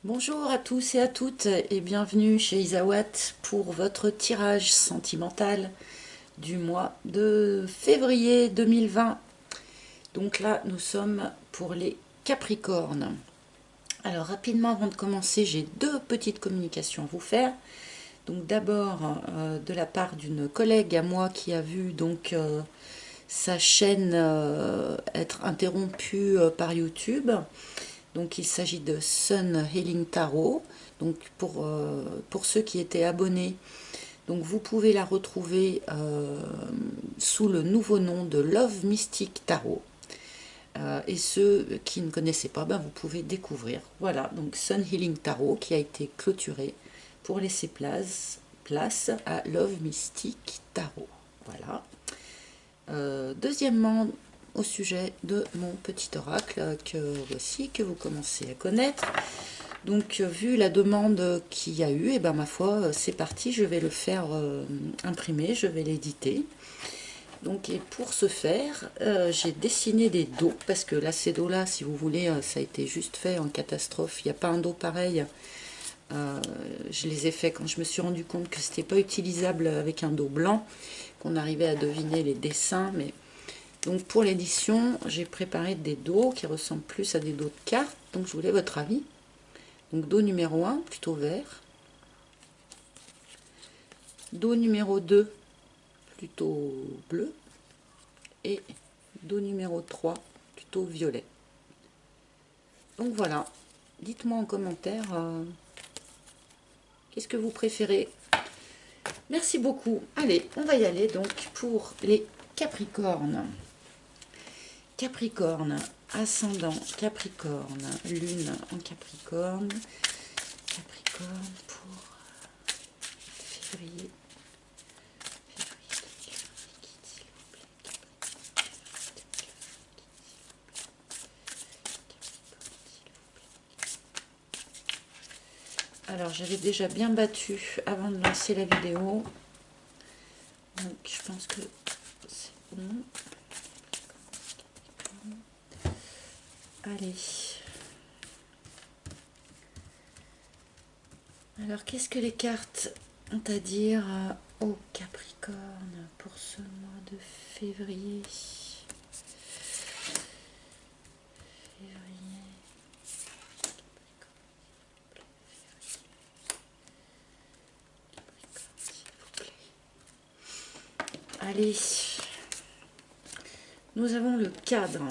Bonjour à tous et à toutes et bienvenue chez Isawat pour votre tirage sentimental du mois de février 2020. Donc là, nous sommes pour les Capricornes. Alors rapidement avant de commencer, j'ai deux petites communications à vous faire. Donc d'abord de la part d'une collègue à moi qui a vu sa chaîne être interrompue par YouTube. Donc il s'agit de Sun Healing Tarot. Donc pour ceux qui étaient abonnés, donc vous pouvez la retrouver sous le nouveau nom de Love Mystic Tarot. Et ceux qui ne connaissaient pas, ben vous pouvez découvrir. Voilà, donc Sun Healing Tarot qui a été clôturé pour laisser place à Love Mystic Tarot. Voilà. Deuxièmement, au sujet de mon petit oracle que voici, que vous commencez à connaître. Donc, vu la demande qu'il y a eu, et ben ma foi, c'est parti, je vais le faire imprimer, je vais l'éditer. Donc, et pour ce faire, j'ai dessiné des dos, parce que là, ces dos-là, si vous voulez, ça a été juste fait en catastrophe. Il n'y a pas un dos pareil. Je les ai fait quand je me suis rendu compte que c'était pas utilisable avec un dos blanc, qu'on arrivait à deviner les dessins, mais donc pour l'édition, j'ai préparé des dos qui ressemblent plus à des dos de cartes. Donc je voulais votre avis. Donc dos numéro 1, plutôt vert. Dos numéro 2, plutôt bleu. Et dos numéro 3, plutôt violet. Donc voilà. Dites-moi en commentaire qu'est-ce que vous préférez. Merci beaucoup. Allez, on va y aller donc pour les Capricornes. Capricorne, ascendant Capricorne, lune en Capricorne. Capricorne pour février. Alors j'avais déjà bien battu avant de lancer la vidéo. Donc je pense que c'est bon. Allez. Alors qu'est-ce que les cartes ont à dire au Capricorne pour ce mois de février? Allez, nous avons le cadre,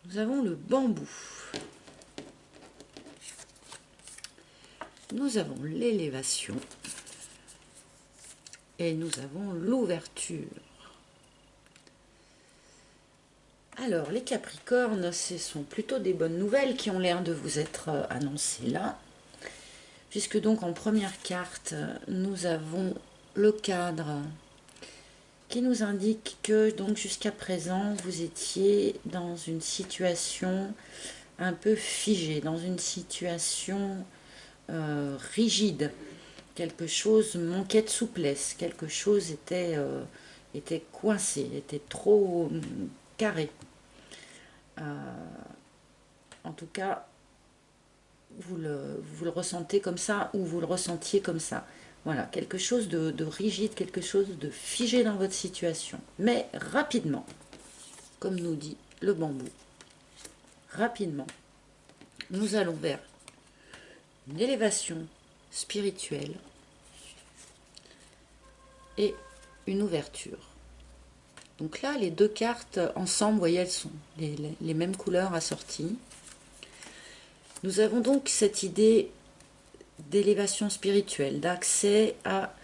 nous avons le bambou, nous avons l'élévation et nous avons l'ouverture. Alors les Capricornes, ce sont plutôt des bonnes nouvelles qui ont l'air de vous être annoncées là, puisque donc en première carte, nous avons le cadre qui nous indique que donc jusqu'à présent vous étiez dans une situation un peu figée, dans une situation rigide. Quelque chose manquait de souplesse, quelque chose était coincé, était trop carré. En tout cas, vous le ressentez comme ça ou vous le ressentiez comme ça. Voilà, quelque chose de rigide, quelque chose de figé dans votre situation. Mais rapidement, comme nous dit le bambou, rapidement, nous allons vers une élévation spirituelle et une ouverture. Donc là, les deux cartes ensemble, vous voyez, elles sont les mêmes couleurs assorties. Nous avons donc cette idée d'élévation spirituelle, d'accès à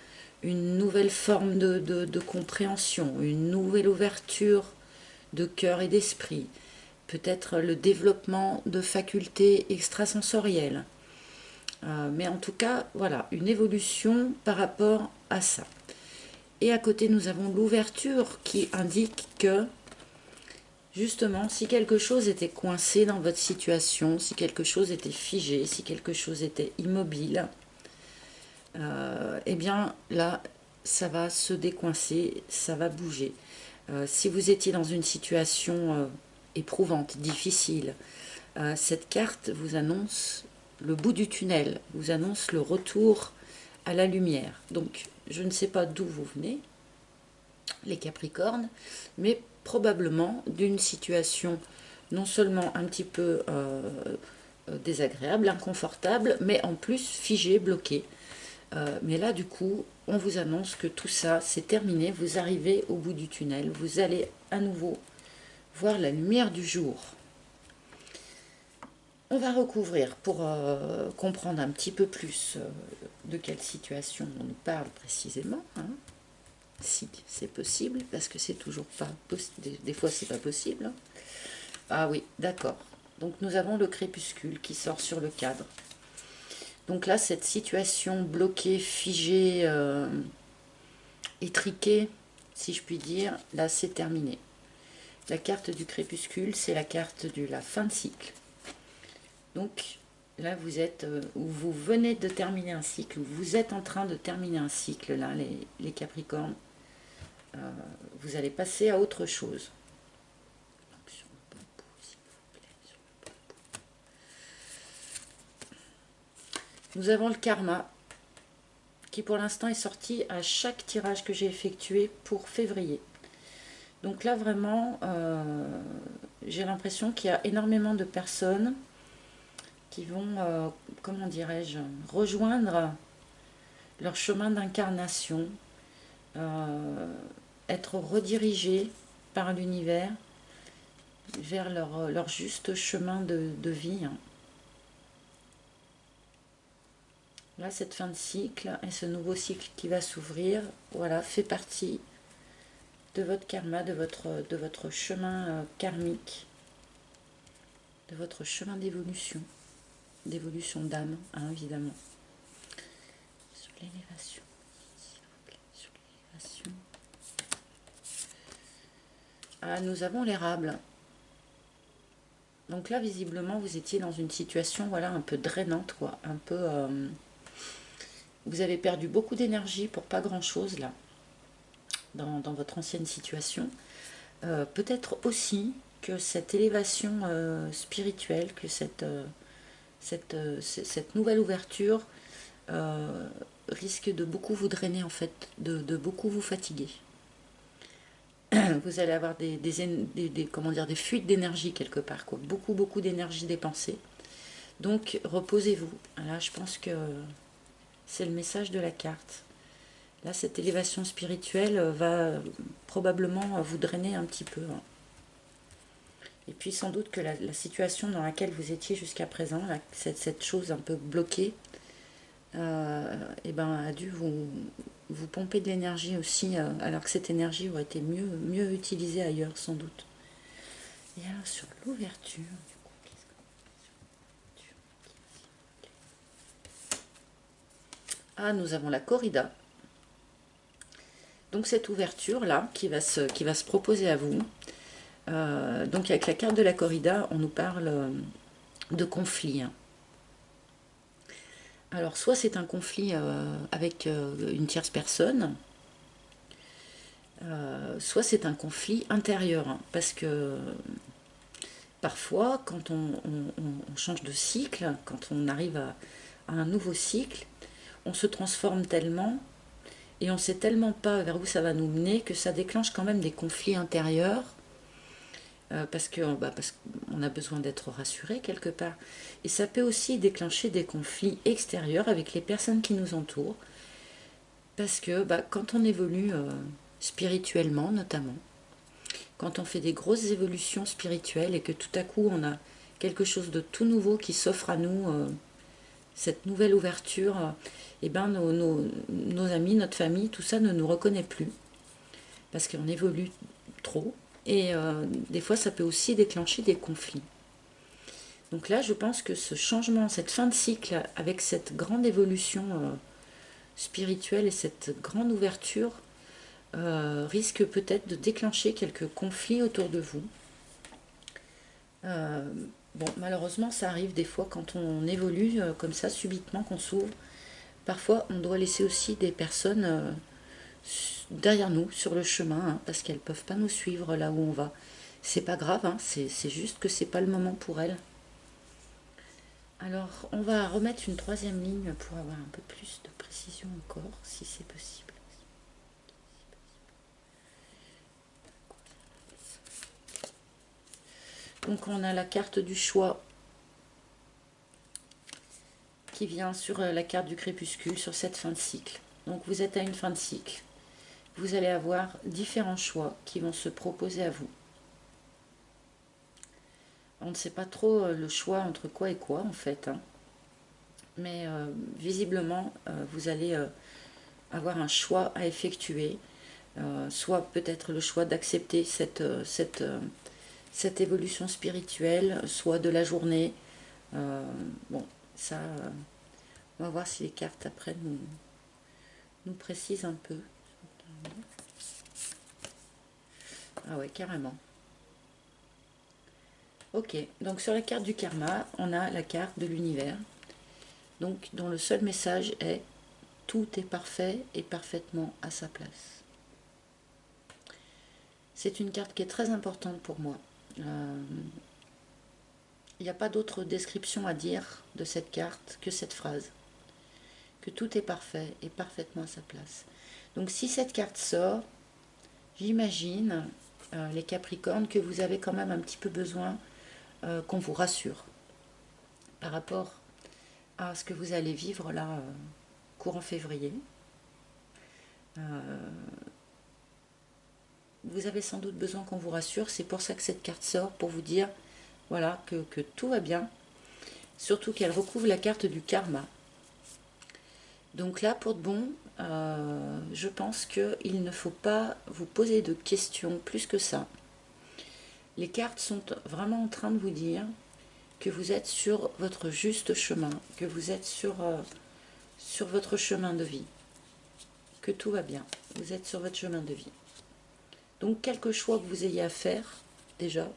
une nouvelle forme de compréhension, une nouvelle ouverture de cœur et d'esprit, peut-être le développement de facultés extrasensorielles. Mais en tout cas, voilà, une évolution par rapport à ça. Et à côté, nous avons l'ouverture qui indique que, justement, si quelque chose était coincé dans votre situation, si quelque chose était figé, si quelque chose était immobile, eh bien là, ça va se décoincer, ça va bouger. Si vous étiez dans une situation éprouvante, difficile, cette carte vous annonce le bout du tunnel, vous annonce le retour à la lumière. Donc, je ne sais pas d'où vous venez, les Capricornes, mais probablement d'une situation non seulement un petit peu désagréable, inconfortable, mais en plus figée, bloquée. Mais là, du coup, on vous annonce que tout ça, c'est terminé, vous arrivez au bout du tunnel, vous allez à nouveau voir la lumière du jour. On va recouvrir pour comprendre un petit peu plus de quelle situation on nous parle précisément, hein, si c'est possible, parce que c'est toujours pas possible, des fois c'est pas possible. Hein. Ah oui, d'accord. Donc nous avons le crépuscule qui sort sur le cadre. Donc là, cette situation bloquée, figée, étriquée, si je puis dire, là c'est terminé. La carte du crépuscule, c'est la carte de la fin de cycle. Donc là, vous êtes, vous venez de terminer un cycle, vous êtes en train de terminer un cycle, là, les Capricornes. Vous allez passer à autre chose. Donc, sur le bambou, s'il vous plaît, sur le bambou. Nous avons le karma, qui pour l'instant est sorti à chaque tirage que j'ai effectué pour février. Donc là, vraiment, j'ai l'impression qu'il y a énormément de personnes qui vont, comment dirais-je, rejoindre leur chemin d'incarnation, être redirigés par l'univers vers leur juste chemin de vie. Là, cette fin de cycle et ce nouveau cycle qui va s'ouvrir, voilà, fait partie de votre karma, de votre chemin karmique, de votre chemin d'évolution d'âme, hein, évidemment. Sur l'élévation, s'il vous plaît, sur l'élévation. Ah, nous avons l'érable. Donc là, visiblement, vous étiez dans une situation, voilà, un peu drainante, quoi, un peu. Vous avez perdu beaucoup d'énergie pour pas grand-chose là, dans votre ancienne situation. Peut-être aussi que cette élévation spirituelle, que cette nouvelle ouverture risque de beaucoup vous drainer en fait, de beaucoup vous fatiguer. Vous allez avoir comment dire, des fuites d'énergie quelque part, quoi. Beaucoup d'énergie dépensée. Donc reposez-vous. Là, je pense que c'est le message de la carte. Là, cette élévation spirituelle va probablement vous drainer un petit peu. Hein. Et puis sans doute que la situation dans laquelle vous étiez jusqu'à présent, là, cette chose un peu bloquée, et ben, a dû vous pomper de l'énergie aussi, alors que cette énergie aurait été mieux utilisée ailleurs, sans doute. Et alors, sur l'ouverture, du coup, ah, nous avons la corrida. Donc cette ouverture-là, qui va se proposer à vous. Donc avec la carte de la corrida, on nous parle de conflit. Hein. Alors, soit c'est un conflit avec une tierce personne, soit c'est un conflit intérieur. Hein, parce que parfois, quand on change de cycle, quand on arrive à un nouveau cycle, on se transforme tellement et on ne sait tellement pas vers où ça va nous mener que ça déclenche quand même des conflits intérieurs. Parce qu'on a besoin d'être rassuré quelque part. Et ça peut aussi déclencher des conflits extérieurs avec les personnes qui nous entourent. Parce que quand on évolue spirituellement notamment, quand on fait des grosses évolutions spirituelles et que tout à coup on a quelque chose de tout nouveau qui s'offre à nous, cette nouvelle ouverture, et ben nos amis, notre famille, tout ça ne nous reconnaît plus. Parce qu'on évolue trop. Et des fois, ça peut aussi déclencher des conflits. Donc là, je pense que ce changement, cette fin de cycle, avec cette grande évolution spirituelle et cette grande ouverture, risque peut-être de déclencher quelques conflits autour de vous. Bon, malheureusement, ça arrive des fois quand on évolue comme ça, subitement, qu'on s'ouvre. Parfois, on doit laisser aussi des personnes derrière nous sur le chemin, hein, parce qu'elles ne peuvent pas nous suivre là où on va. C'est pas grave, hein, c'est juste que c'est pas le moment pour elles. Alors, on va remettre une troisième ligne pour avoir un peu plus de précision encore, si c'est possible. Donc, on a la carte du choix qui vient sur la carte du crépuscule, sur cette fin de cycle. Donc, vous êtes à une fin de cycle. Vous allez avoir différents choix qui vont se proposer à vous. On ne sait pas trop le choix entre quoi et quoi, en fait, hein. Mais visiblement, vous allez avoir un choix à effectuer, soit peut-être le choix d'accepter cette évolution spirituelle, soit de la journée. Bon, ça, on va voir si les cartes après nous précisent un peu. Ah ouais, carrément. Ok, donc sur la carte du karma, on a la carte de l'univers, donc dont le seul message est tout est parfait et parfaitement à sa place. C'est une carte qui est très importante pour moi. Il n'y a pas d'autre description à dire de cette carte que cette phrase, que tout est parfait et parfaitement à sa place. Donc si cette carte sort, j'imagine, les Capricornes, que vous avez quand même un petit peu besoin qu'on vous rassure par rapport à ce que vous allez vivre là, courant février. Vous avez sans doute besoin qu'on vous rassure, c'est pour ça que cette carte sort, pour vous dire voilà, que tout va bien, surtout qu'elle recouvre la carte du karma. Donc là, pour de bon, je pense qu'il ne faut pas vous poser de questions plus que ça. Les cartes sont vraiment en train de vous dire que vous êtes sur votre juste chemin, que vous êtes sur votre chemin de vie, que tout va bien, vous êtes sur votre chemin de vie. Donc, quelque choix que vous ayez à faire, déjà,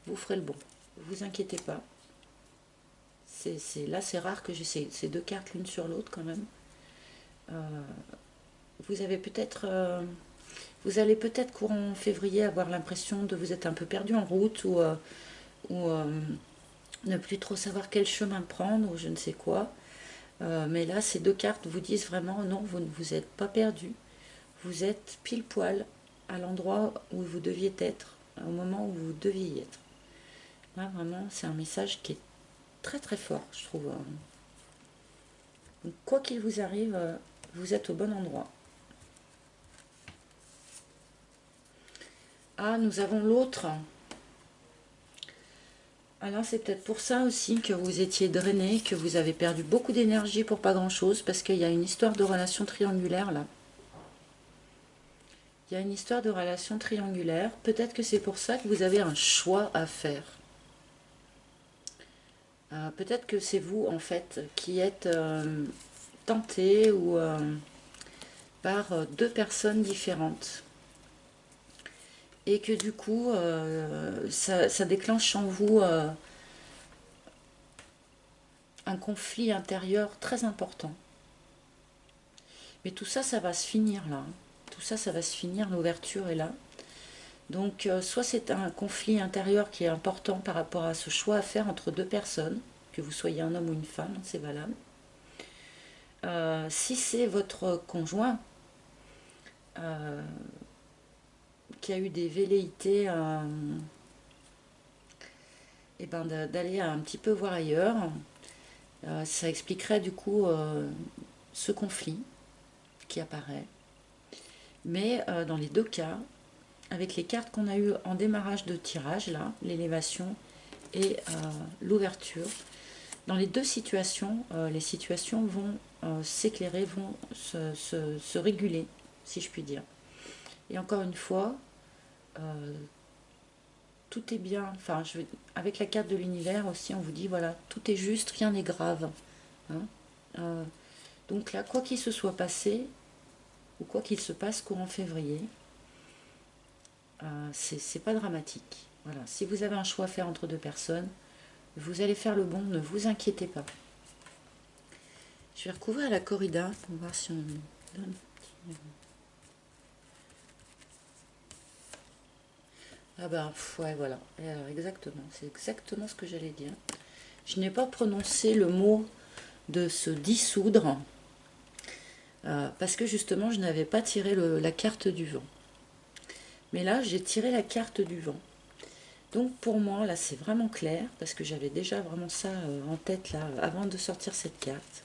vous ferez le bon. Ne vous inquiétez pas. Là, c'est rare que j'ai ces deux cartes l'une sur l'autre quand même. Vous avez peut-être, vous allez peut-être courant février avoir l'impression de vous être un peu perdu en route ou ne plus trop savoir quel chemin prendre ou je ne sais quoi. Mais là, ces deux cartes vous disent vraiment non, vous ne vous êtes pas perdu. Vous êtes pile poil à l'endroit où vous deviez être, au moment où vous deviez y être. Là, vraiment, c'est un message qui est très très fort, je trouve. Donc, quoi qu'il vous arrive, vous êtes au bon endroit. Ah, nous avons l'autre. Alors, c'est peut-être pour ça aussi que vous étiez drainé, que vous avez perdu beaucoup d'énergie pour pas grand-chose, parce qu'il y a une histoire de relation triangulaire là. Il y a une histoire de relation triangulaire. Peut-être que c'est pour ça que vous avez un choix à faire. Peut-être que c'est vous, en fait, qui êtes tenté ou par deux personnes différentes. Et que du coup, ça déclenche en vous un conflit intérieur très important. Mais tout ça, ça va se finir là. Tout ça, ça va se finir, l'ouverture est là. Donc, soit c'est un conflit intérieur qui est important par rapport à ce choix à faire entre deux personnes, que vous soyez un homme ou une femme, c'est valable. Si c'est votre conjoint qui a eu des velléités et ben d'aller un petit peu voir ailleurs, ça expliquerait du coup ce conflit qui apparaît. Mais dans les deux cas, avec les cartes qu'on a eues en démarrage de tirage, là, l'élévation et l'ouverture, dans les deux situations, les situations vont s'éclairer, vont se réguler, si je puis dire. Et encore une fois, tout est bien. Enfin, avec la carte de l'univers aussi, on vous dit, voilà, tout est juste, rien n'est grave. Hein. Donc là, quoi qu'il se soit passé, ou quoi qu'il se passe courant février, c'est pas dramatique. Voilà. Si vous avez un choix à faire entre deux personnes, vous allez faire le bon, ne vous inquiétez pas. Je vais recouvrir la corrida pour voir si on donne. Ah bah ouais, voilà. Alors, exactement, c'est exactement ce que j'allais dire. Je n'ai pas prononcé le mot de se dissoudre parce que justement je n'avais pas tiré la carte du vent. Mais là j'ai tiré la carte du vent. Donc pour moi là c'est vraiment clair parce que j'avais déjà vraiment ça en tête là avant de sortir cette carte.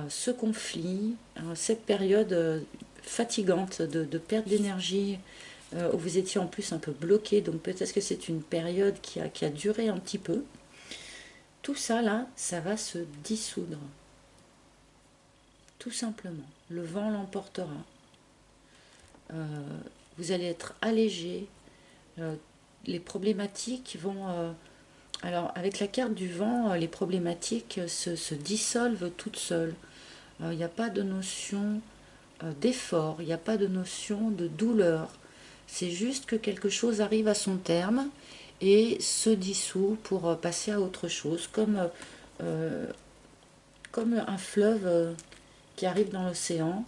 Ce conflit, cette période fatigante de perte d'énergie où vous étiez en plus un peu bloqué, donc peut-être que c'est une période qui a duré un petit peu. Tout ça là, ça va se dissoudre. Tout simplement. Le vent l'emportera. Vous allez être allégé. Les problématiques vont... alors avec la carte du vent, les problématiques se dissolvent toutes seules. Il n'y a pas de notion d'effort, il n'y a pas de notion de douleur. C'est juste que quelque chose arrive à son terme et se dissout pour passer à autre chose, comme un fleuve qui arrive dans l'océan.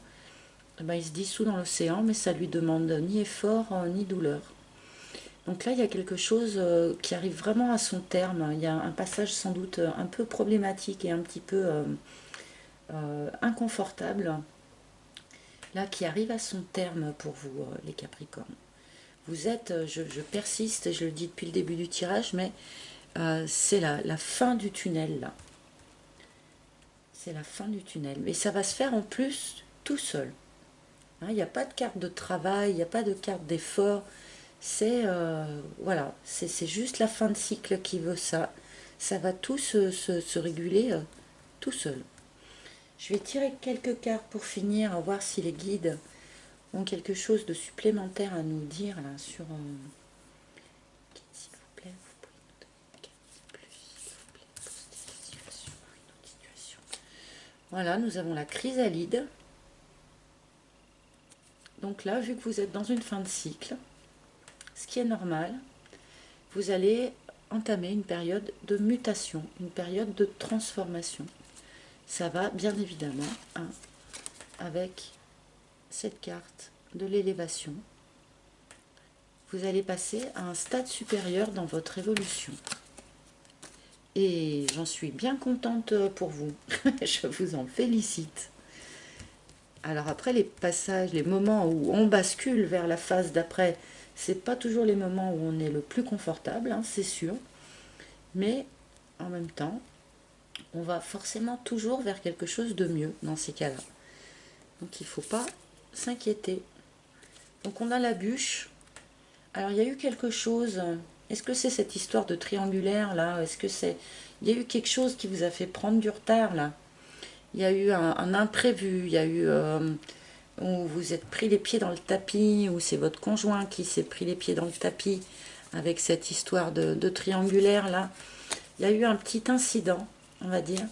Ben, il se dissout dans l'océan, mais ça lui demande ni effort ni douleur. Donc là, il y a quelque chose qui arrive vraiment à son terme. Il y a un passage sans doute un peu problématique et un petit peu inconfortable, là, qui arrive à son terme pour vous, les Capricornes. Vous êtes, je persiste, et je le dis depuis le début du tirage, mais c'est la fin du tunnel, là. C'est la fin du tunnel. Mais ça va se faire en plus tout seul. Hein, il n'y a pas de carte de travail, il n'y a pas de carte d'effort. C'est voilà, c'est juste la fin de cycle qui veut ça. Ça va tout se réguler tout seul. Je vais tirer quelques cartes pour finir, voir si les guides ont quelque chose de supplémentaire à nous dire là sur... s'il vous plaît, vous pouvez nous donner une carte plus, s'il vous plaît, pour cette situation, une autre situation. Voilà, nous avons la chrysalide. Donc là, vu que vous êtes dans une fin de cycle, ce qui est normal, vous allez entamer une période de mutation, une période de transformation. Ça va bien évidemment hein, avec cette carte de l'élévation. Vous allez passer à un stade supérieur dans votre évolution. Et j'en suis bien contente pour vous. Je vous en félicite. Alors après, les passages, les moments où on bascule vers la phase d'après, c'est pas toujours les moments où on est le plus confortable, hein, c'est sûr. Mais en même temps, on va forcément toujours vers quelque chose de mieux dans ces cas-là. Donc il ne faut pas s'inquiéter. Donc on a la bûche. Alors il y a eu quelque chose. Est-ce que c'est cette histoire de triangulaire là? Est-ce que c'est... Il y a eu quelque chose qui vous a fait prendre du retard là? Il y a eu un imprévu. Il y a eu... où vous êtes pris les pieds dans le tapis, ou c'est votre conjoint qui s'est pris les pieds dans le tapis avec cette histoire de triangulaire là. Il y a eu un petit incident, on va dire,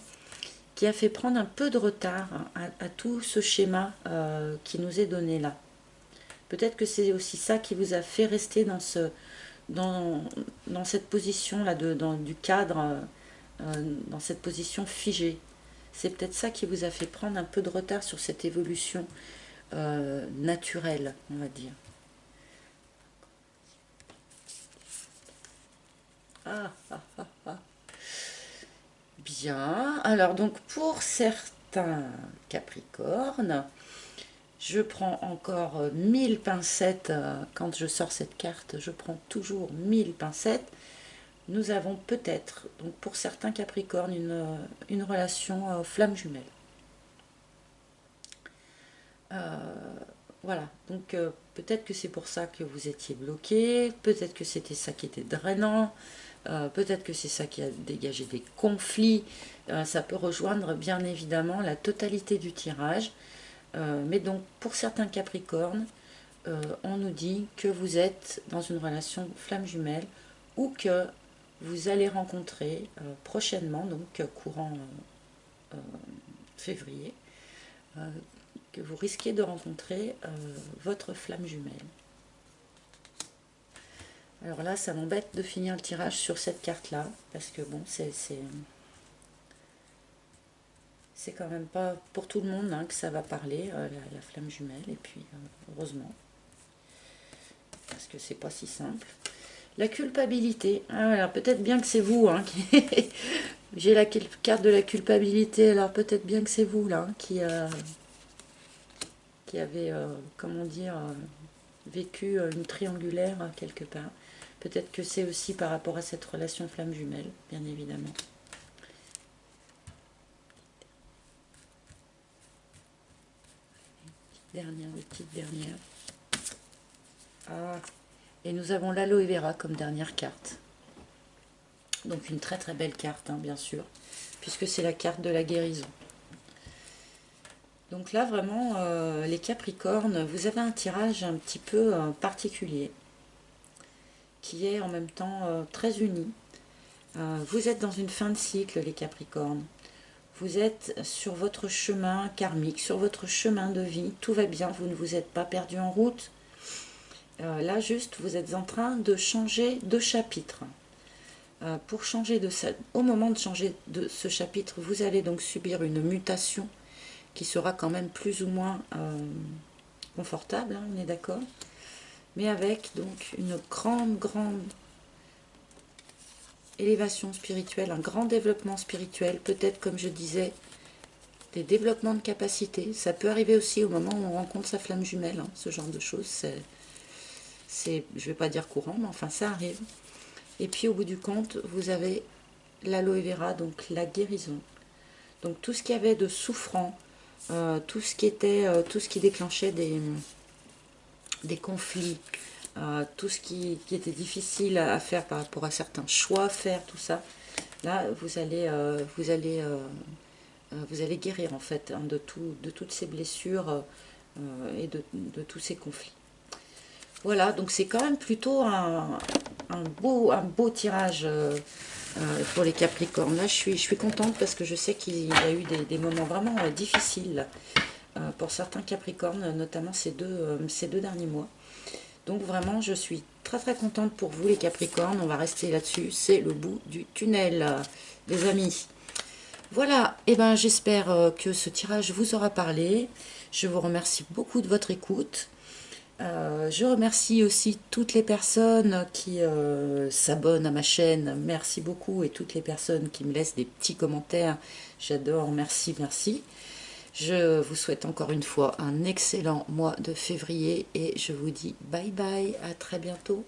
qui a fait prendre un peu de retard à tout ce schéma qui nous est donné là. Peut-être que c'est aussi ça qui vous a fait rester dans cette position là du cadre, dans cette position figée. C'est peut-être ça qui vous a fait prendre un peu de retard sur cette évolution naturelle, on va dire. Ah, ah, ah, ah. Bien, alors donc pour certains Capricornes, je prends encore 1000 pincettes, quand je sors cette carte, je prends toujours 1000 pincettes. Nous avons peut-être, donc pour certains Capricornes, une relation flamme jumelle. Voilà, donc peut-être que c'est pour ça que vous étiez bloqué, peut-être que c'était ça qui était drainant, peut-être que c'est ça qui a dégagé des conflits. Ça peut rejoindre bien évidemment la totalité du tirage. Mais donc pour certains Capricornes, on nous dit que vous êtes dans une relation flamme jumelle ou que vous allez rencontrer prochainement, donc courant février, que vous risquez de rencontrer votre flamme jumelle. Alors là, ça m'embête de finir le tirage sur cette carte-là, parce que bon, c'est quand même pas pour tout le monde hein, que ça va parler, la flamme jumelle, et puis heureusement, parce que c'est pas si simple. La culpabilité. Ah, alors peut-être bien que c'est vous, hein, qui... J'ai la carte de la culpabilité, alors peut-être bien que c'est vous, là, hein, qui avez, comment dire, vécu une triangulaire quelque part. Peut-être que c'est aussi par rapport à cette relation flamme jumelle, bien évidemment. Dernière, une petite dernière. Ah, et nous avons l'aloe vera comme dernière carte. Donc une très très belle carte, hein, bien sûr, puisque c'est la carte de la guérison. Donc là, vraiment, les Capricornes, vous avez un tirage un petit peu particulier, qui est en même temps très uni. Vous êtes dans une fin de cycle, les Capricornes. Vous êtes sur votre chemin karmique, sur votre chemin de vie. Tout va bien, vous ne vous êtes pas perdu en route. Là, juste, vous êtes en train de changer de chapitre. Pour changer de ça, au moment de changer de ce chapitre, vous allez donc subir une mutation qui sera quand même plus ou moins confortable, hein, on est d'accord, mais avec donc une grande élévation spirituelle, un grand développement spirituel, peut-être comme je disais, des développements de capacités. Ça peut arriver aussi au moment où on rencontre sa flamme jumelle, hein, ce genre de choses, c'est, je vais pas dire courant, mais enfin ça arrive. Et puis au bout du compte, vous avez l'aloe vera, donc la guérison. Donc tout ce qu'il y avait de souffrant, tout ce qui était, tout ce qui déclenchait des conflits, tout ce qui était difficile à faire par rapport à certains choix à faire, tout ça, là vous allez guérir en fait, hein, de toutes ces blessures et de tous ces conflits. Voilà, donc c'est quand même plutôt un beau tirage pour les Capricornes. Là, je suis contente parce que je sais qu'il y a eu des moments vraiment difficiles pour certains Capricornes, notamment ces deux derniers mois. Donc vraiment, je suis très très contente pour vous les Capricornes. On va rester là-dessus. C'est le bout du tunnel, les amis. Voilà, et ben j'espère que ce tirage vous aura parlé. Je vous remercie beaucoup de votre écoute. Je remercie aussi toutes les personnes qui s'abonnent à ma chaîne. Merci beaucoup. Et toutes les personnes qui me laissent des petits commentaires. J'adore. Merci, merci. Je vous souhaite encore une fois un excellent mois de février et je vous dis bye bye, à très bientôt.